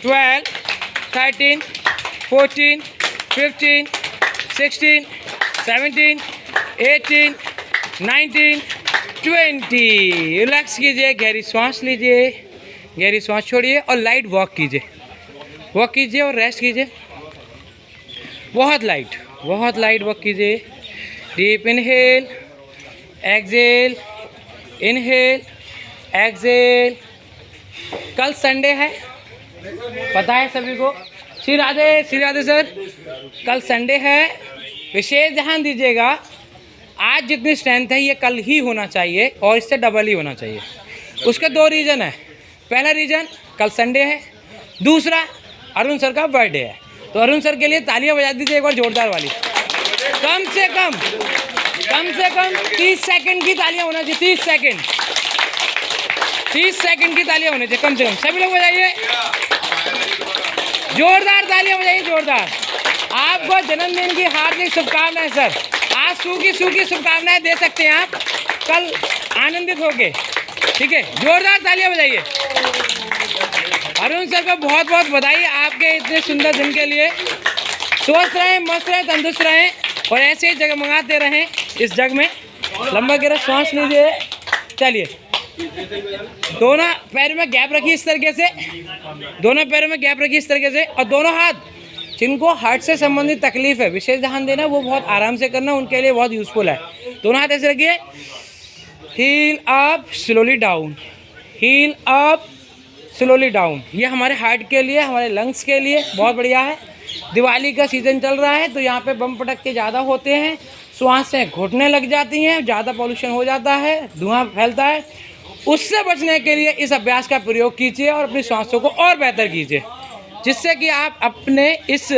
12, 13, 14, 15, 16, 17, 18, 19, 20। Relax कीजिए, गहरी सांस लीजिए, गहरी सांस छोड़िए और लाइट वॉक कीजिए और रेस्ट कीजिए। बहुत लाइट वॉक कीजिए। Deep inhale, exhale, inhale, exhale. कल संडे है, पता है सभी को। श्री राधे सर। कल संडे है, विशेष ध्यान दीजिएगा। आज जितनी स्ट्रेंथ है ये कल ही होना चाहिए और इससे डबल ही होना चाहिए। उसके 2 रीज़न है। पहला रीज़न कल संडे है, दूसरा अरुण सर का बर्थडे है। तो अरुण सर के लिए तालियां बजा दीजिए एक बार जोरदार वाली। कम से कम 30 सेकंड की तालियां होना चाहिए। 30 सेकंड की तालियां होनी चाहिए कम से कम। सभी लोग बजाइए, जोरदार तालियां बजाइए, जोरदार। आपको जन्मदिन की हार्दिक शुभकामनाएं सर। आज सूखी शुभकामनाएं दे सकते हैं आप, कल आनंदित होके। ठीक है, जोरदार तालियां बजाइए। अरुण सर को बहुत बहुत बधाई आपके इतने सुंदर दिन के लिए। स्वस्थ रहें, मस्त रहें, तंदुरुस्त रहें और ऐसे ही जगमगाते रहें इस जग में। लंबा गहरा सांस लीजिए। चलिए, दोनों पैर में गैप रखिए इस तरीके से, और दोनों हाथ जिनको हार्ट से संबंधित तकलीफ है, विशेष ध्यान देना, वो बहुत आराम से करना, उनके लिए बहुत यूजफुल है। दोनों हाथ ऐसे रखिए। Heel up, slowly down, heel up, slowly down. ये हमारे हार्ट के लिए, हमारे लंग्स के लिए बहुत बढ़िया है। दिवाली का सीज़न चल रहा है तो यहाँ पे बम पटखे ज़्यादा होते हैं, सांसें घुटने लग जाती हैं, ज़्यादा पॉल्यूशन हो जाता है, धुआं फैलता है। उससे बचने के लिए इस अभ्यास का प्रयोग कीजिए और अपनी सांसों को और बेहतर कीजिए, जिससे कि आप अपने इस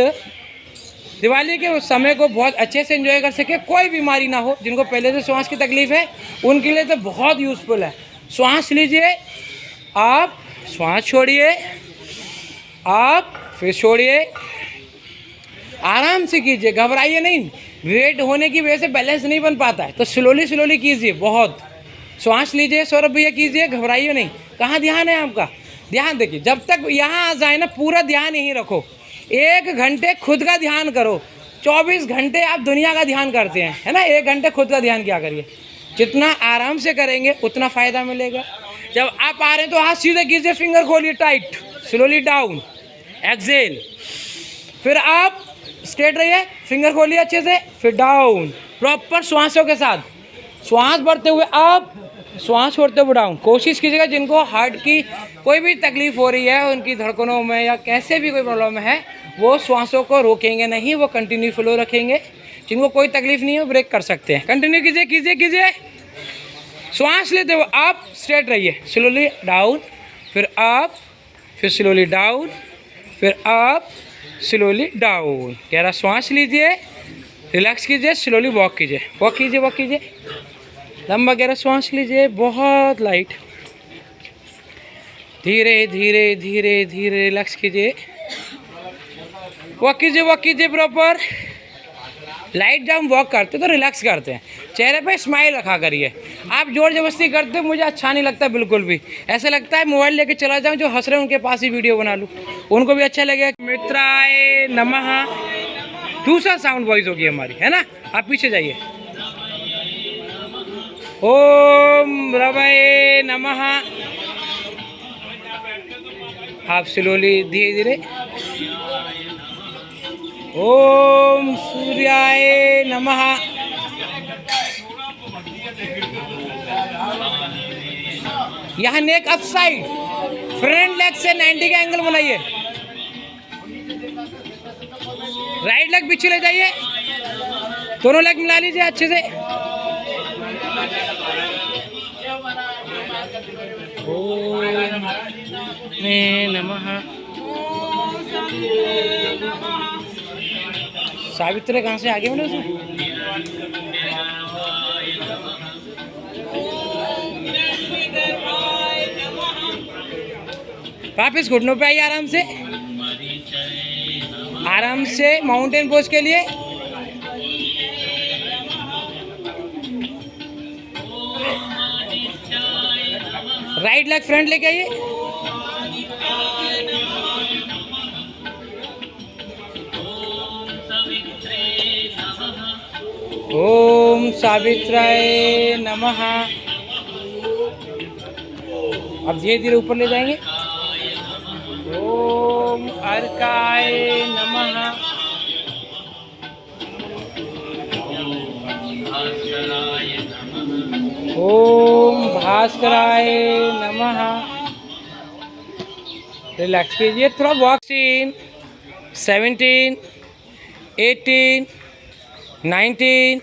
दिवाली के उस समय को बहुत अच्छे से एंजॉय कर सके। कोई बीमारी ना हो। जिनको पहले से सांस की तकलीफ है उनके लिए तो बहुत यूज़फुल है। सांस लीजिए, आप सांस छोड़िए, आप फिर छोड़िए। आराम से कीजिए, घबराइए नहीं। वेट होने की वजह से बैलेंस नहीं बन पाता है, तो स्लोली कीजिए। बहुत सांस लीजिए, सौरभ भैया कीजिए, घबराइए नहीं। कहाँ ध्यान है आपका? ध्यान देखिए, जब तक यहाँ आ जाए ना, पूरा ध्यान यहीं रखो। 1 घंटे खुद का ध्यान करो। 24 घंटे आप दुनिया का ध्यान करते हैं, है ना। 1 घंटे खुद का ध्यान क्या करिए। जितना आराम से करेंगे उतना फ़ायदा मिलेगा। जब आप आ रहे हैं तो हाथ सीधे कीजिए, फिंगर खोलिए टाइट, स्लोली डाउन, एक्सहेल। फिर आप स्ट्रेट रहिए, फिंगर खोलिए अच्छे से, फिर डाउन, प्रॉपर श्वासों के साथ। श्वास बढ़ते हुए अप, श्वास छोड़ते हुए डाउन। कोशिश कीजिएगा जिनको हार्ट की कोई भी तकलीफ हो रही है, उनकी धड़कनों में या कैसे भी कोई प्रॉब्लम है, वो श्वासों को रोकेंगे नहीं, वो कंटिन्यू फ्लो रखेंगे। जिनको कोई तकलीफ नहीं है वो ब्रेक कर सकते हैं। कंटिन्यू कीजिए। श्वास लेते हुए अप, स्ट्रेट रहिए, स्लोली डाउन, फिर अप, फिर स्लोली डाउन, फिर अप, स्लोली डाउन। गहरा श्वास लीजिए, रिलैक्स कीजिए, स्लोली वॉक कीजिए। लंबा गहरा श्वास लीजिए, बहुत लाइट, धीरे रिलैक्स कीजिए। वॉक कीजिए प्रॉपर। लाइट जब हम वॉक करते तो रिलैक्स करते हैं, चेहरे पे स्माइल रखा करिए। आप जोर जबरदस्ती करते मुझे अच्छा नहीं लगता बिल्कुल भी। ऐसा लगता है मोबाइल लेके चला जाऊं, जो हंस रहे हैं उनके पास ही वीडियो बना लूं, उनको भी अच्छा लगेगा। मित्राय नमः, दूसरा साउंड वॉइस होगी हमारी, है ना। आप पीछे जाइए। ओम रवये नमः। आप स्लोली धीरे ओम सूर्याय नमः। यहाँ नेक अप साइड, फ्रंट लेग से 90 का एंगल बनाइए। राइट लेग पीछे ले जाइए, दोनों लेग मिला लीजिए अच्छे से। ओम नमः। सावित्री कहाँ से आगे बोले वापिस घुटनों पे आइए, आराम से माउंटेन पोज के लिए। राइट लेग फ्रंट लेके आइए। ओम सावित्राय नमः। अब धीरे धीरे ऊपर ले जाएंगे। ओम अर्काय नमः। ओम भास्कराय नमः। रिलैक्स कीजिए थोड़ा। वॉक 17, 18, 19,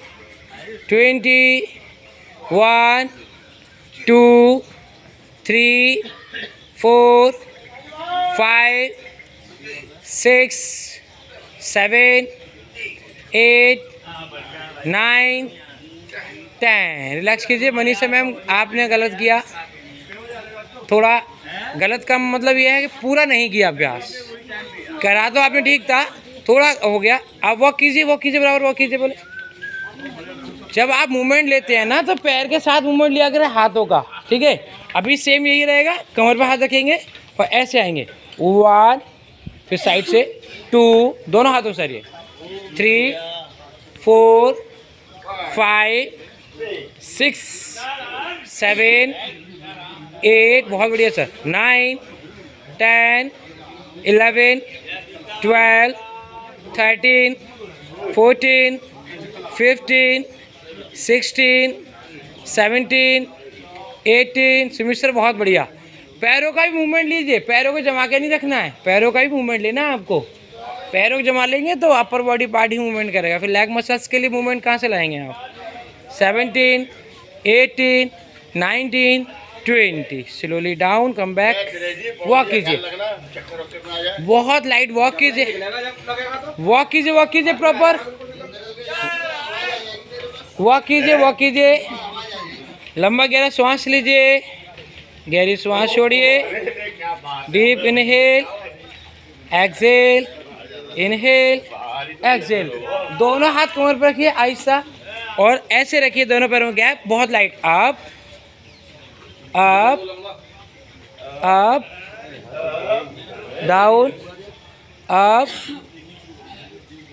20, 1, 2, 3, 4, 5, 6, 7, 8, 9, 10। रिलैक्स कीजिए। मनीषा मैम आपने गलत किया, थोड़ा गलत का मतलब यह है कि पूरा नहीं किया अभ्यास। करा तो आपने ठीक था, थोड़ा हो गया। आप वॉक कीजिए, वॉक कीजिए, बराबर वॉक कीजिए। बोले जब आप मूवमेंट लेते हैं ना तो पैर के साथ मूवमेंट लिया करें हाथों का, ठीक है। अभी सेम यही रहेगा, कमर पर हाथ रखेंगे और ऐसे आएंगे 1, फिर साइड से 2, दोनों हाथों से 3, 4, 5, 6, 7, 8, बहुत बढ़िया सर, 9, 10, 11, 12, 13, 14, 15, 16, 17, 18। सुमित सर बहुत बढ़िया। पैरों का भी मूवमेंट लीजिए, पैरों को जमा के नहीं रखना है, पैरों का भी मूवमेंट लेना है आपको। पैरों को जमा लेंगे तो अपर बॉडी पार्ट ही मूवमेंट करेगा, फिर लेग मसल्स के लिए मूवमेंट कहाँ से लाएंगे आप। 17, 18, 19, 20। Slowly down, come back. Walk कीजिए, बहुत लाइट वॉक कीजिए, वॉक कीजिए, वॉक कीजिए, प्रॉपर वॉक कीजिए, वॉक कीजिए। लंबा गहरा श्वास लीजिए, गहरी श्वास छोड़िए। Deep inhale, exhale, inhale, exhale. दोनों हाथ कमर पर रखिए आहिस्ता और ऐसे रखिए दोनों पैरों में गैप, बहुत light. Up up up, down up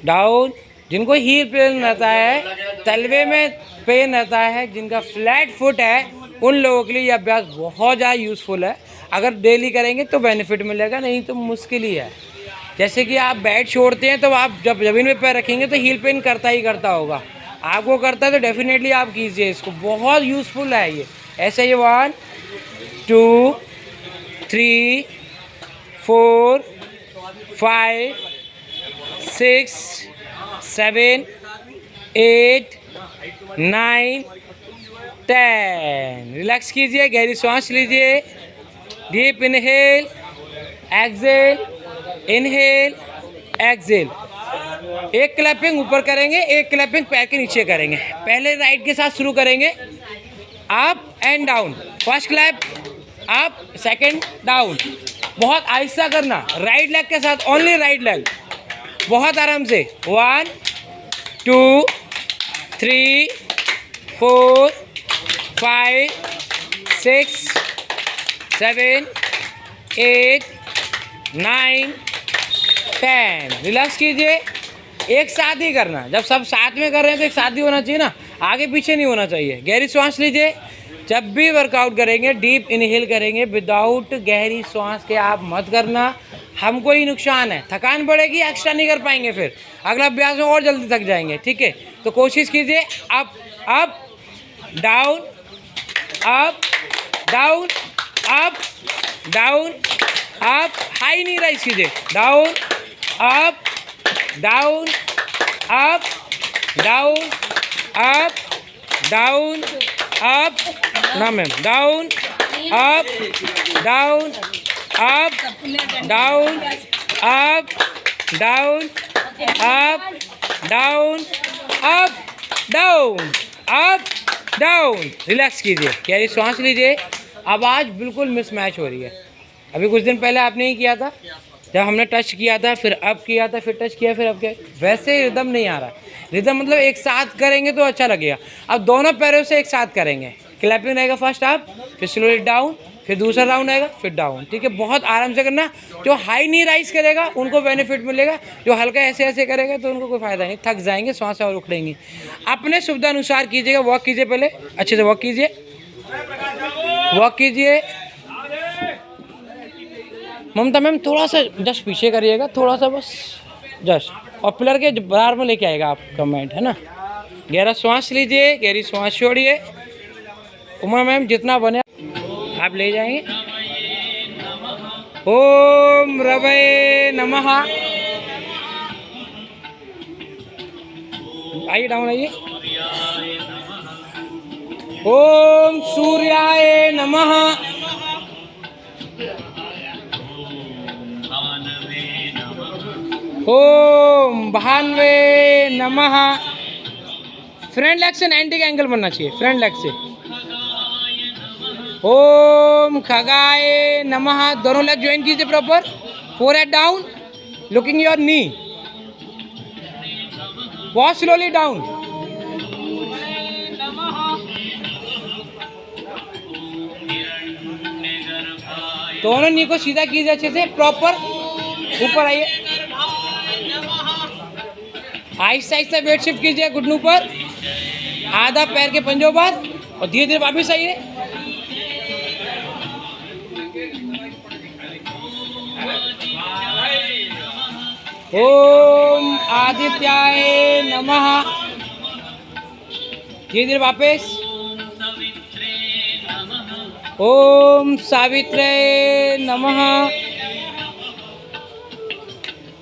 down. जिनको हील पेन रहता है, तलवे में पेन रहता है, जिनका फ्लैट फुट है, उन लोगों के लिए ये अभ्यास बहुत ज़्यादा यूज़फुल है। अगर डेली करेंगे तो बेनिफिट मिलेगा, नहीं तो मुश्किल ही है। जैसे कि आप बेड छोड़ते हैं तो आप जब ज़मीन में पैर रखेंगे तो हील पेन करता ही करता होगा, आपको करता है तो डेफिनेटली आप कीजिए इसको, बहुत यूज़फुल है ये। ऐसे ही 1, 2, 3, 4, 5, 6, 7, 8, 9, 10। रिलैक्स कीजिए, गहरी सांस लीजिए। Deep inhale, exhale, inhale, exhale. एक क्लैपिंग ऊपर करेंगे, एक क्लैपिंग पैर के नीचे करेंगे। पहले राइट के साथ शुरू करेंगे, up and down. First clap up, second down. बहुत आहिस्ता करना, राइट लेग के साथ, ओनली राइट लेग, बहुत आराम से। 1, 2, 3, 4, 5, 6, 7, 8, 9, 10। रिलैक्स कीजिए, एक साथ ही करना। जब सब साथ में कर रहे हैं तो एक साथ ही होना चाहिए ना, आगे पीछे नहीं होना चाहिए। गहरी सांस लीजिए। जब भी वर्कआउट करेंगे डीप इनहेल करेंगे, विदाउट गहरी सांस के आप मत करना, हमको ही नुकसान है, थकान बढ़ेगी, एक्स्ट्रा नहीं कर पाएंगे, फिर अगला अभ्यास में और जल्दी थक जाएंगे, ठीक है। तो कोशिश कीजिए up up down, up down, up down, up, high नहीं राइज कीजिए, down up down, up down, up down, up ना ma'am, down up down, up down, up down, up down, up down, up down. Relax कीजिए, गहरी सांस लीजिए। आवाज़ बिल्कुल mismatch हो रही है। अभी कुछ दिन पहले आपने ही किया था, जब हमने टच किया था, फिर अब किया था, फिर टच किया, फिर अब किया, वैसे रिदम नहीं आ रहा। रिदम मतलब एक साथ करेंगे तो अच्छा लगेगा। अब दोनों पैरों से एक साथ करेंगे। क्लैपिंग रहेगा, फर्स्ट अप, फिर स्लोली डाउन, फिर दूसरा राउंड आएगा, फिर डाउन। ठीक है, बहुत आराम से करना। जो हाई नी राइज करेगा उनको बेनिफिट मिलेगा, जो हल्का ऐसे ऐसे करेगा तो उनको कोई फ़ायदा नहीं, थक जाएंगे, सांसें और उखड़ेंगी। अपने सुविधा अनुसार कीजिएगा, वॉक कीजिए, पहले अच्छे से वॉक कीजिए, वॉक कीजिए। ममता मैम थोड़ा सा जस्ट पीछे करिएगा, थोड़ा सा बस जस्ट, और पिलर के बराबर में लेके आएगा आपका माइंड, है ना। गहरा श्वास लीजिए, गहरी श्वास छोड़िए। उमा मैम जितना बने आप ले जाएंगे। ओम रवये नमः। आइए डाउन आइए। ओम सूर्याय नमः। ओम भानवे नमः। फ्रंट लेग से 90 का एंगल बनना चाहिए, फ्रंट लेग से। ओम खगाय नमः। दोनों लेग ज्वाइन कीजिए proper, forehead down, looking your knee, बहुत स्लोली डाउन। दोनों नी को सीधा कीजिए अच्छे से, प्रॉपर ऊपर आइए, आहिस्ता आहिस्ता वेट शिफ्ट कीजिए घुटनों पर, आधा पैर के पंजों पर, और धीरे धीरे वापस आइए। ओम आदित्याय नमः। धीरे धीरे वापस। ओम सावित्रे नमः।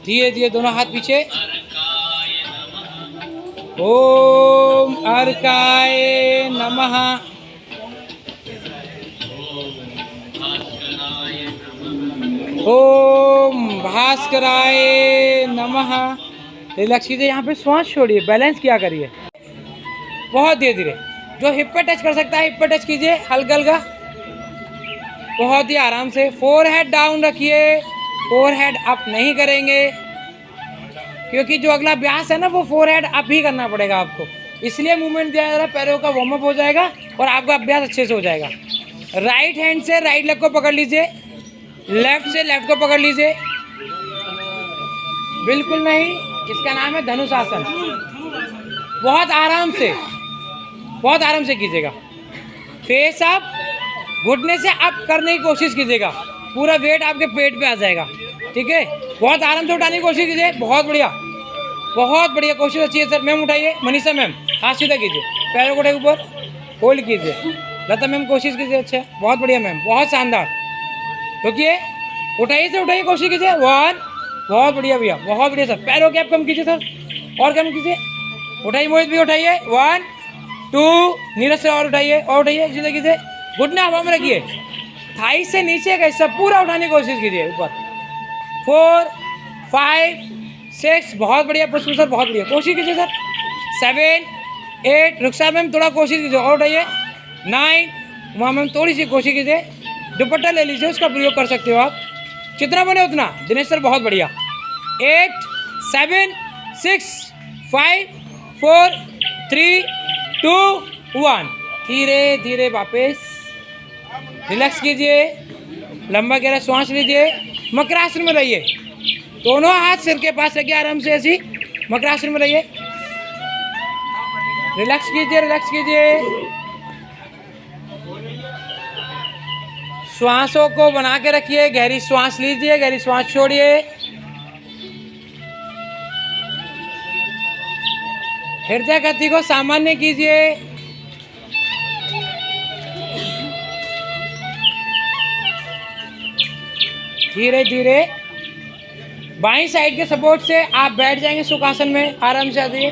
धीरे धीरे दोनों हाथ पीछे। ओम अर्काय नमः। ओम भास्कराय नमः। रिलैक्स कीजिए, यहाँ पे श्वास छोड़िए, बैलेंस किया करिए, बहुत धीरे धीरे। जो हिप पे टच कर सकता है हिप पे टच कीजिए, हल्का हल्का, बहुत ही आराम से। फोरहेड डाउन रखिए, फोरहेड अप नहीं करेंगे, क्योंकि जो अगला अभ्यास है ना वो फोरहेड अप ही करना पड़ेगा आपको, इसलिए मूवमेंट दिया जा रहा है। पैरों का वार्म अप हो जाएगा और आपका अभ्यास अच्छे से हो जाएगा। राइट हैंड से राइट लेग को पकड़ लीजिए, लेफ्ट से लेफ्ट को पकड़ लीजिए, बिल्कुल नहीं, इसका नाम है धनुषासन। बहुत आराम से, बहुत आराम से कीजिएगा। फेस अप, घुटने से अप करने की कोशिश कीजिएगा, पूरा वेट आपके पेट पे आ जाएगा। ठीक है, बहुत आराम से उठाने की कोशिश कीजिए, बहुत बढ़िया, बहुत बढ़िया, कोशिश अच्छी है सर। मैम उठाइए, मनीषा मैम हाथ सीधा कीजिए, पैरों को उठाइए ऊपर, होल्ड कीजिए। लता मैम कोशिश कीजिए, अच्छा बहुत बढ़िया मैम, बहुत शानदार। रुकिए, उठाइए सर, उठाइए, कोशिश कीजिए। 1, बहुत बढ़िया भैया, बहुत बढ़िया सर। पैरों गैप कम कीजिए सर, और कम कीजिए। उठाइए मोहित भी, उठाइए। 1, 2, नीरज से और उठाइए, और उठाइए, सीधा कीजिए, घुटना हवा में रखिए, थाई से नीचे का हिस्सा पूरा उठाने की कोशिश कीजिए ऊपर। 4, 5, 6, बहुत बढ़िया पुष्प सर, बहुत बढ़िया, कोशिश कीजिए सर। 7, 8, रुखसार मैम थोड़ा कोशिश कीजिए, और उठाइए। 9, वहाँ मैम थोड़ी सी कोशिश कीजिए, दुपट्टा ले लीजिए, उसका प्रयोग कर सकते हो आप, जितना बने उतना। दिनेश सर बहुत बढ़िया। 8, 7, 6, 5, 4, 3, 2, 1। धीरे धीरे वापस रिलैक्स कीजिए, लंबा गहरा श्वास लीजिए, मकरासन में रहिए, दोनों हाथ सिर के पास रखिए, आराम से ऐसी मकरासन में रहिए। रिलैक्स कीजिए, रिलैक्स कीजिए, श्वासों को बना के रखिए, गहरी श्वास लीजिए, गहरी श्वास छोड़िए। हृदय गति को सामान्य कीजिए। धीरे धीरे बाईं साइड के सपोर्ट से आप बैठ जाएंगे सुखासन में, आराम से आ जाइए,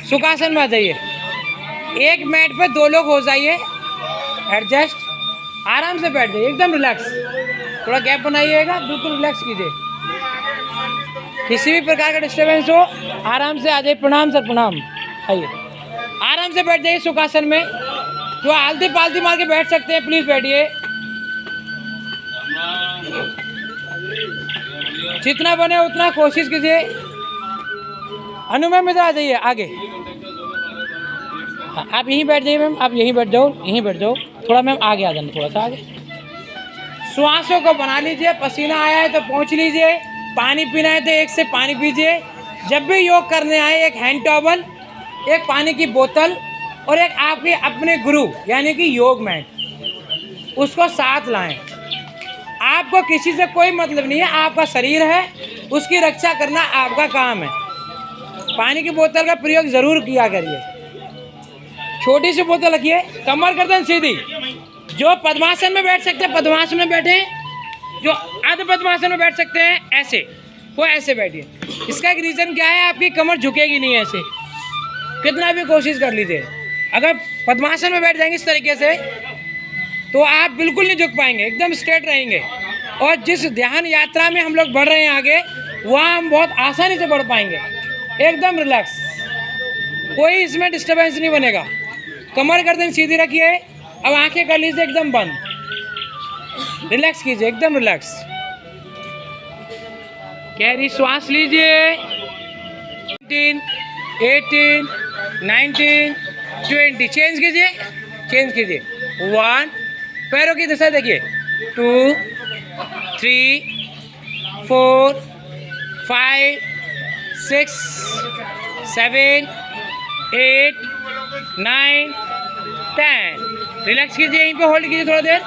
सुखासन में आ जाइए। एक मैट पे 2 लोग हो जाइए, एडजस्ट, आराम से बैठ जाइए, एकदम रिलैक्स, थोड़ा गैप बनाइएगा, बिल्कुल रिलैक्स कीजिए। किसी भी प्रकार का डिस्टर्बेंस हो आराम से आ जाइए। प्रणाम सर, प्रणाम, आइए, आराम से बैठ जाइए सुखासन में। जो आलती पालती मार के बैठ सकते हैं प्लीज़ बैठिए, जितना बने उतना कोशिश कीजिए। अनु मैम इधर आ जाइए आगे, आप यहीं बैठ जाइए मैम, आप यहीं बैठ जाओ, यहीं बैठ जाओ, थोड़ा मैम आगे आ जाना, थोड़ा सा आगे। श्वासों को बना लीजिए, पसीना आया है तो पहुँच लीजिए, पानी पीना है तो एक से पानी पीजिए। जब भी योग करने आए एक हैंड टॉवल, एक पानी की बोतल और एक आपके अपने गुरु यानी कि योग मैट, उसको साथ लाएं। आपको किसी से कोई मतलब नहीं है, आपका शरीर है, उसकी रक्षा करना आपका काम है। पानी की बोतल का प्रयोग ज़रूर किया करिए। छोटी सी बोतल रखिए, कमर गर्दन सीधी। जो पद्मासन में बैठ सकते हैं पद्मासन में बैठे, जो अर्ध पद्मासन में बैठ सकते हैं ऐसे, वो ऐसे बैठिए। इसका एक रीज़न क्या है, आपकी कमर झुकेगी नहीं ऐसे, कितना भी कोशिश कर लीजिए। अगर पद्मासन में बैठ जाएंगे इस तरीके से तो आप बिल्कुल नहीं झुक पाएंगे, एकदम स्ट्रेट रहेंगे। और जिस ध्यान यात्रा में हम लोग बढ़ रहे हैं आगे, वहाँ हम बहुत आसानी से बढ़ पाएंगे, एकदम रिलैक्स, कोई इसमें डिस्टर्बेंस नहीं बनेगा। कमर गर्दन सीधी रखिए, अब आंखें कर लीजिए एकदम बंद, रिलैक्स कीजिए, एकदम रिलैक्स। गहरी श्वास लीजिए। 18, 19, 20, चेंज कीजिए, चेंज कीजिए। 1, पैरों की दिशा देखिए, 2, 3, 4, 5, 6, 7, 8, 9, 10। रिलैक्स कीजिए, यहीं पे होल्ड कीजिए थोड़ा देर,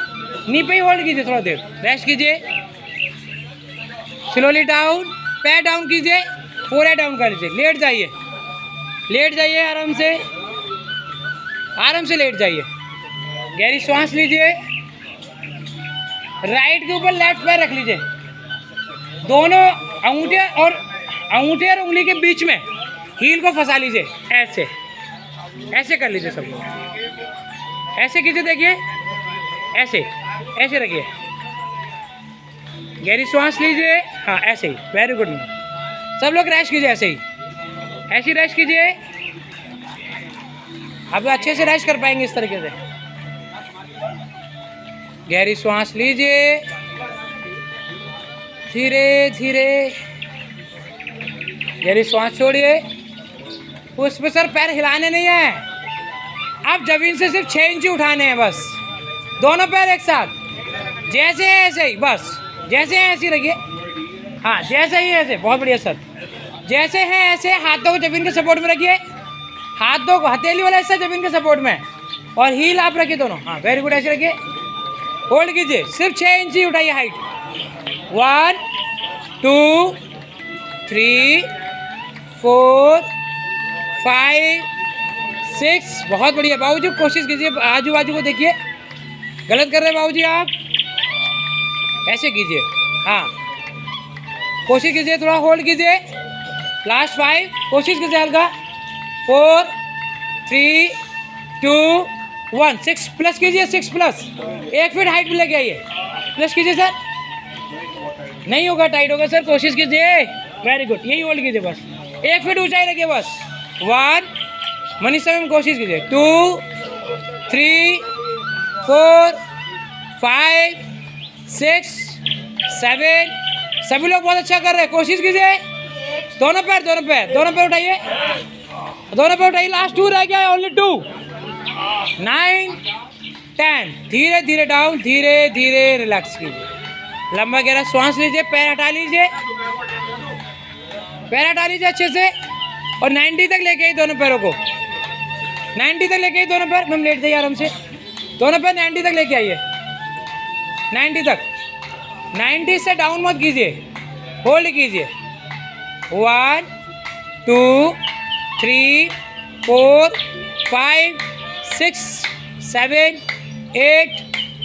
नी पे ही होल्ड कीजिए थोड़ा देर, रेस्ट कीजिए। स्लोली डाउन, पैर डाउन कीजिए, फोरहेड डाउन कर लीजिए, लेट जाइए, लेट जाइए, आराम से, आराम से लेट जाइए। गहरी श्वास लीजिए। राइट के ऊपर लेफ्ट पैर रख लीजिए, दोनों अंगूठे और उंगली के बीच में हील को फंसा लीजिए, ऐसे ऐसे कर लीजिए सब लोग, ऐसे कीजिए, देखिए ऐसे ऐसे रखिए। गहरी श्वास लीजिए, हाँ ऐसे ही, वेरी गुड। सब लोग रेस्ट कीजिए, ऐसे ही, ऐसे ही रेस्ट कीजिए। अब अच्छे से रेस्ट कर पाएंगे इस तरीके से। गहरी श्वास लीजिए, धीरे धीरे गहरी श्वास छोड़िए। उस पे सर पैर हिलाने नहीं है, अब जमीन से सिर्फ 6 इंच उठाने हैं बस, दोनों पैर एक साथ, जैसे है ऐसे ही, बस जैसे है ऐसे ही रखिए, हाँ जैसे ही ऐसे, बहुत बढ़िया सर, जैसे है ऐसे। हाथों को जमीन के सपोर्ट में रखिए, हाथों को हथेली वाला हिस्सा जमीन के सपोर्ट में, और हील आप रखिए दोनों, हाँ वेरी गुड, ऐसे रखिए, होल्ड कीजिए, सिर्फ 6 इंच ही उठाइए हाइट। 1, 2, 3, 4, 5, 6, बहुत बढ़िया। बाबूजी कोशिश कीजिए, आजू बाजू को देखिए, गलत कर रहे हैं बाबूजी आप, ऐसे कीजिए, हाँ कोशिश कीजिए, थोड़ा होल्ड कीजिए। लास्ट 5, कोशिश कीजिए हल्का। 4, 3, 2, 1, 6 प्लस कीजिए, 6 प्लस, 1 फीट हाइट में लेके आइए, प्लस कीजिए सर, नहीं होगा, टाइट होगा सर, कोशिश कीजिए, वेरी गुड, यही होल्ड कीजिए बस, 1 फीट ऊंचाई रखिए बस। 1, मनीषा मैम कोशिश कीजिए, 2, 3, 4, 5, 6, 7, सभी लोग बहुत अच्छा कर रहे हैं, कोशिश कीजिए। दोनों पैर उठाइए, दोनों पैर उठाइए, लास्ट 2 रह गया, ओनली 2, 9, 10, धीरे धीरे डाउन, धीरे धीरे रिलैक्स कीजिए, लंबा गहरा श्वास लीजिए, पैर हटा लीजिए, पैर हटा लीजिए अच्छे से, और 90 तक लेके आइए दोनों पैरों को, 90 तक लेके आइए दोनों पैर, मैम लेट जाइए आराम से, दोनों पैर 90 तक लेके आइए, 90 तक, 90 से डाउन मत कीजिए, होल्ड कीजिए। 1, 2, 3, 4, 5, 6, 7, 8,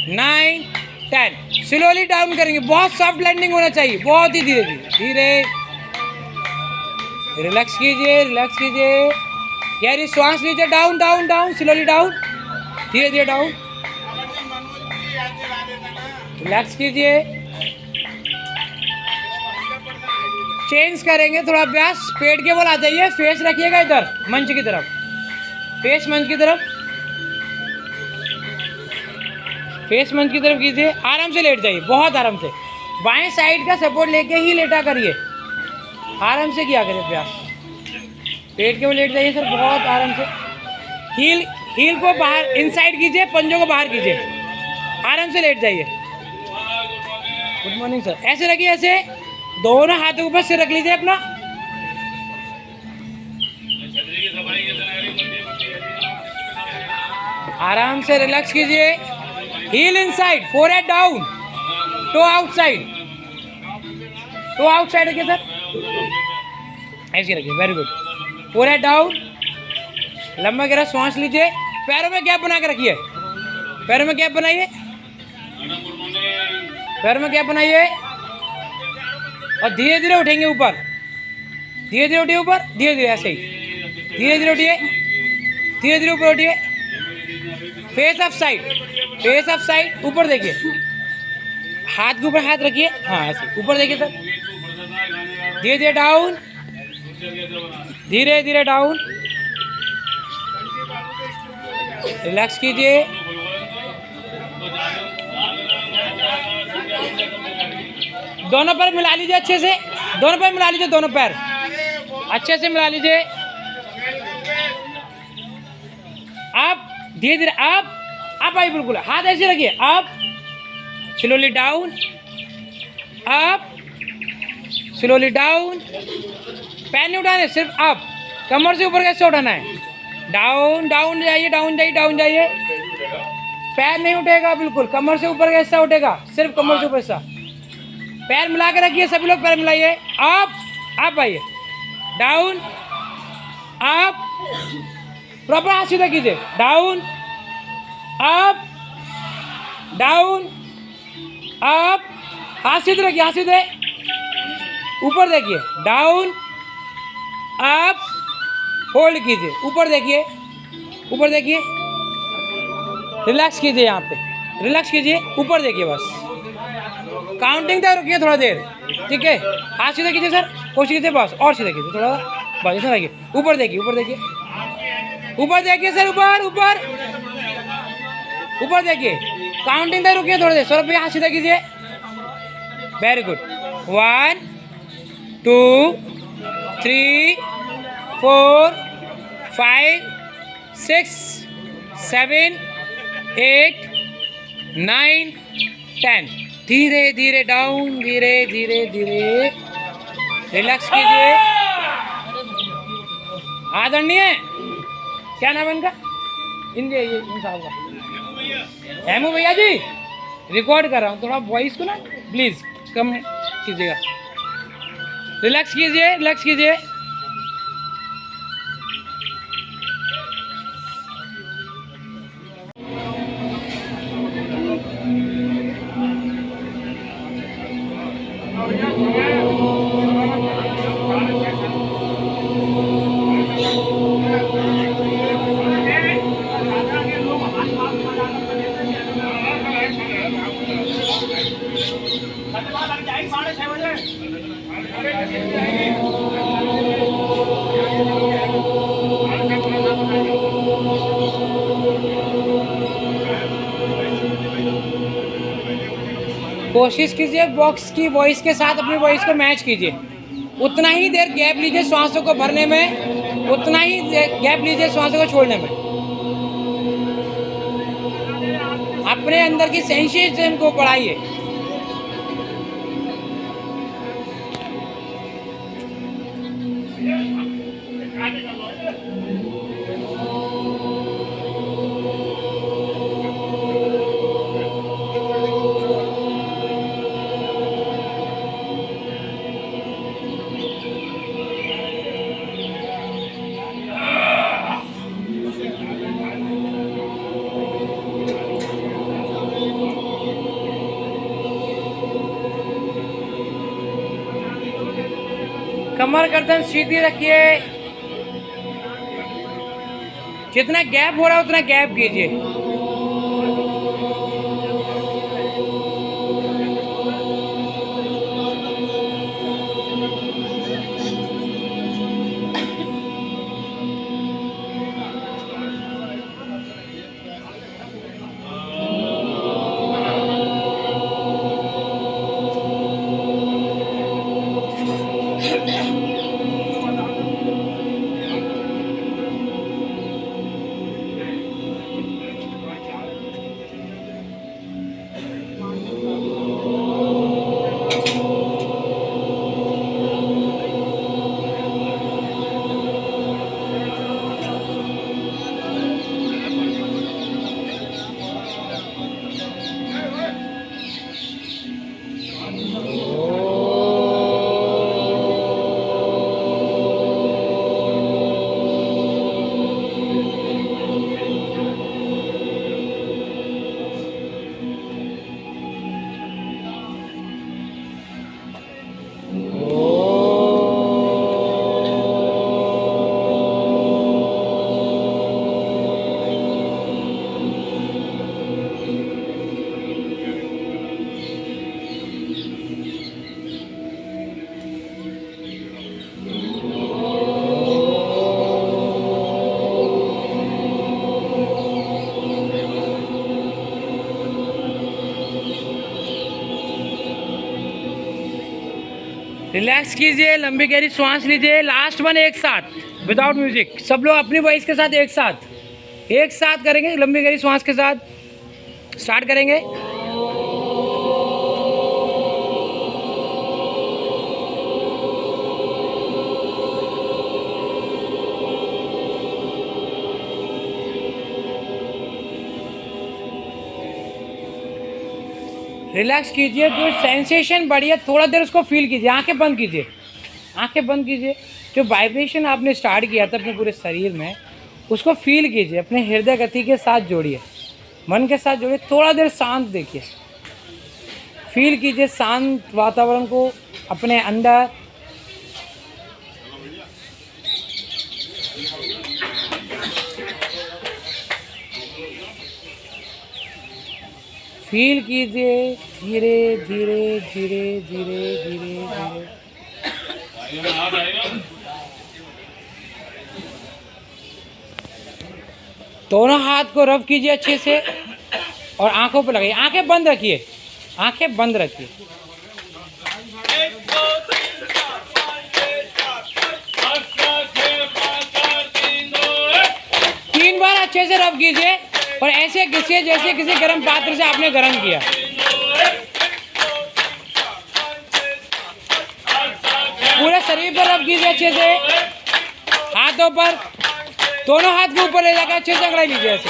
9, 10। स्लोली डाउन करेंगे, बहुत सॉफ्ट लैंडिंग होना चाहिए, बहुत ही धीरे धीरे धीरे, रिलैक्स कीजिए, रिलैक्स कीजिए, गहरी श्वास लीजिए, down down down, slowly down, धीरे धीरे डाउन, रिलैक्स कीजिए। चेंज करेंगे थोड़ा अभ्यास, पेट के बल आ जाइए, फेस रखिएगा इधर मंच की तरफ, फेस मंच की तरफ, फेस मंच की तरफ कीजिए, आराम से लेट जाइए, बहुत आराम से, बाएं साइड का सपोर्ट लेके ही लेटा करिए, आराम से किया करिए अभ्यास, पेट के बल लेट जाइए सर, बहुत आराम से, हील को बाहर इनसाइड कीजिए, पंजों को बाहर कीजिए, आराम से लेट जाइए। Good morning sir. ऐसे रखिए, ऐसे दोनों हाथों के ऊपर सिर रख लीजिए अपना। आराम से रिलैक्स कीजिए। Heel inside, forehead down, toe outside, toe outside रखिए सर, ऐसे रखिए, वेरी गुड। फोरहेड डाउन, लंबा गहरा श्वास लीजिए। पैरों में गैप बना के रखिए, पैरों में गैप बनाइए, पैरों में गैप बनाइए और धीरे धीरे उठेंगे ऊपर, धीरे धीरे उठिए ऊपर, धीरे धीरे ऐसे ही, धीरे धीरे उठिए, धीरे धीरे ऊपर उठिए। Face up side, face up side, ऊपर देखिए, हाथ के ऊपर हाथ रखिए, हाँ ऐसे ऊपर देखिए सर। धीरे धीरे डाउन, धीरे धीरे डाउन, रिलैक्स कीजिए। दोनों पैर मिला लीजिए अच्छे से, दोनों पैर मिला लीजिए, दोनों पैर अच्छे से मिला लीजिए। आप धीरे धीरे आप आइए, बिल्कुल हाथ ऐसे रखिए, आप slowly down, up, slowly down. पैर नहीं उठाने, सिर्फ आप कमर से ऊपर कैसे उठाना है, डाउन डाउन जाइए, डाउन जाइए, डाउन जाइए। पैर नहीं उठेगा, बिल्कुल कमर से ऊपर कैसा उठेगा, सिर्फ कमर से ऊपर सा। पैर मिला के रखिए, सभी लोग पैर मिलाइए। आप आइए, डाउन, अप, प्रॉपर हाथ सीधा कीजिए, डाउन, अप, डाउन, अप, हाथ सीधे रखिए, हाथ सीधे, ऊपर देखिए, डाउन, अप, होल्ड कीजिए, ऊपर देखिए, ऊपर देखिए, रिलैक्स कीजिए, यहाँ पे रिलैक्स कीजिए, ऊपर देखिए, बस काउंटिंग तक रुकिए थोड़ा देर, ठीक है। हाथ सीधा कीजिए सर, कोशिश कीजिए, बस और सीधा कीजिए थोड़ा, बस ऐसा रखिए, ऊपर देखिए, ऊपर देखिए, ऊपर देखिए सर, ऊपर ऊपर ऊपर देखिए, काउंटिंग तक रुकिए थोड़ा देर। सौ रुपये हाथ सीधा कीजिए, वेरी गुड। 1 2 3 4 5 6 7 8 9 10। धीरे धीरे डाउन, धीरे धीरे धीरे, रिलैक्स कीजिए। आदरणीय, क्या नाम है इनका, इनके ये इन साहब का, हेमू भैया जी, रिकॉर्ड कर रहा हूँ, थोड़ा वॉइस को ना प्लीज़ कम कीजिएगा। रिलैक्स कीजिए, रिलैक्स कीजिए। कोशिश कीजिए बॉक्स की वॉइस के साथ अपनी वॉइस को मैच कीजिए। उतना ही देर गैप लीजिए श्वासों को भरने में, उतना ही गैप लीजिए श्वासों को छोड़ने में। अपने अंदर की सेंसेशन को बढ़ाइए। कमर गर्दन सीधी रखिए। जितना गैप हो रहा है उतना गैप कीजिए। रिलैक्स कीजिए, लंबी गहरी सांस लीजिए। लास्ट वन एक साथ विदाउट म्यूजिक, सब लोग अपनी वॉइस के साथ एक साथ करेंगे। लंबी गहरी सांस के साथ स्टार्ट करेंगे। रिलैक्स कीजिए, जो सेंसेशन बढ़िया थोड़ा देर उसको फील कीजिए। आंखें बंद कीजिए, आंखें बंद कीजिए। जो वाइब्रेशन आपने स्टार्ट किया था अपने पूरे शरीर में, उसको फील कीजिए। अपने हृदय गति के साथ जोड़िए, मन के साथ जोड़िए। थोड़ा देर शांत देखिए, फील कीजिए शांत वातावरण को अपने अंदर। फील कीजिए धीरे धीरे धीरे धीरे धीरे धीरे। दोनों हाथ को रब कीजिए अच्छे से और आंखों पर लगाइए। आंखें बंद रखिए, आंखें बंद रखिए। तीन बार अच्छे से रब कीजिए और ऐसे घिसिए जैसे किसी गर्म पात्र से आपने गर्म किया। पूरे शरीर पर रब कीजिए अच्छे से, हाथों पर, दोनों हाथ के ऊपर ले जाकर अच्छे से अंगड़ाई लीजिए ऐसे।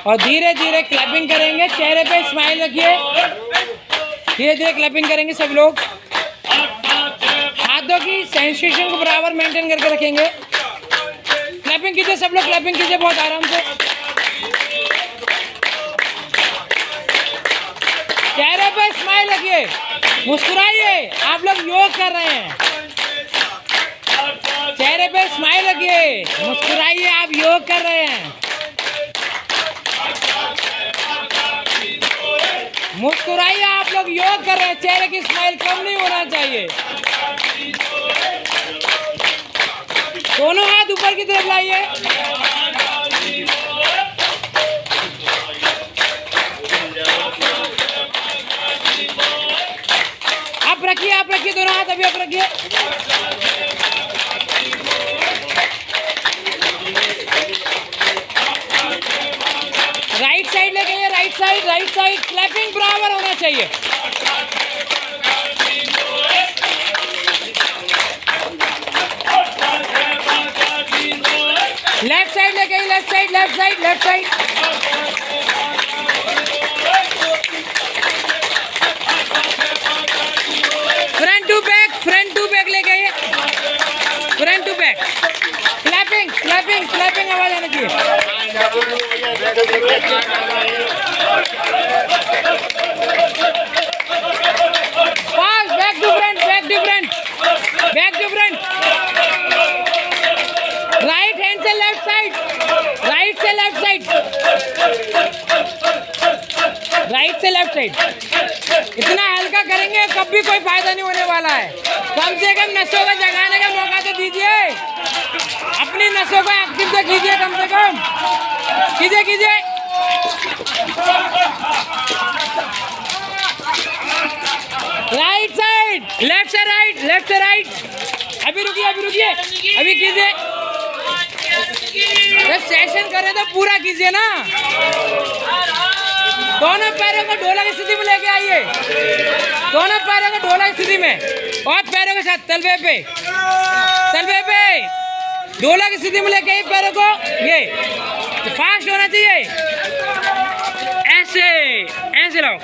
और धीरे धीरे क्लैपिंग करेंगे। चेहरे पे स्माइल रखिए। धीरे धीरे क्लैपिंग करेंगे सब लोग। हाथों की सेंसेशन को बराबर मेंटेन करके रखेंगे। क्लैपिंग कीजिए सब लोग, क्लैपिंग कीजिए बहुत आराम से। चेहरे पे स्माइल रखिए, मुस्कुराइए। आप लोग योग कर रहे हैं। चेहरे पे स्माइल रखिए, मुस्कुराइए। आप योग कर रहे हैं। मुस्कुराइए, आप लोग योग कर रहे हैं। चेहरे की स्माइल कम नहीं होना चाहिए। दोनों हाथ ऊपर की तरफ लाइए। आप रखिए दोनों हाथ अभी आप रखिए। राइट साइड लेके आइए, राइट साइड क्लैपिंग बराबर होना चाहिए। लेफ्ट साइड लेके आइए, left side. Front to back लेके आइए, फ्रंट टू बैक। क्लैपिंग आवाज आनी चाहिए। Fast, back to front. Right hand से लेफ्ट साइड, राइट से लेफ्ट साइड। इतना हल्का करेंगे कभी कोई फायदा नहीं होने वाला है। कम से कम नसों को जगाने का मौका तो दीजिए। अपनी नसों को एक्टिव तो कीजिए, कम से कम कीजिए। राइट साइड, लेफ्ट से राइट। अभी रुकिए, अभी कीजिए। जब सेशन करें तो पूरा कीजिए ना। दोनों पैरों को ढोलक की स्थिति में लेके आइए। दोनों पैरों को ढोलक की स्थिति में और पैरों के साथ तलवे पे ढोलक की स्थिति में लेके आइए पैरों को। ये फास्ट होना चाहिए। ऐसे लाओ।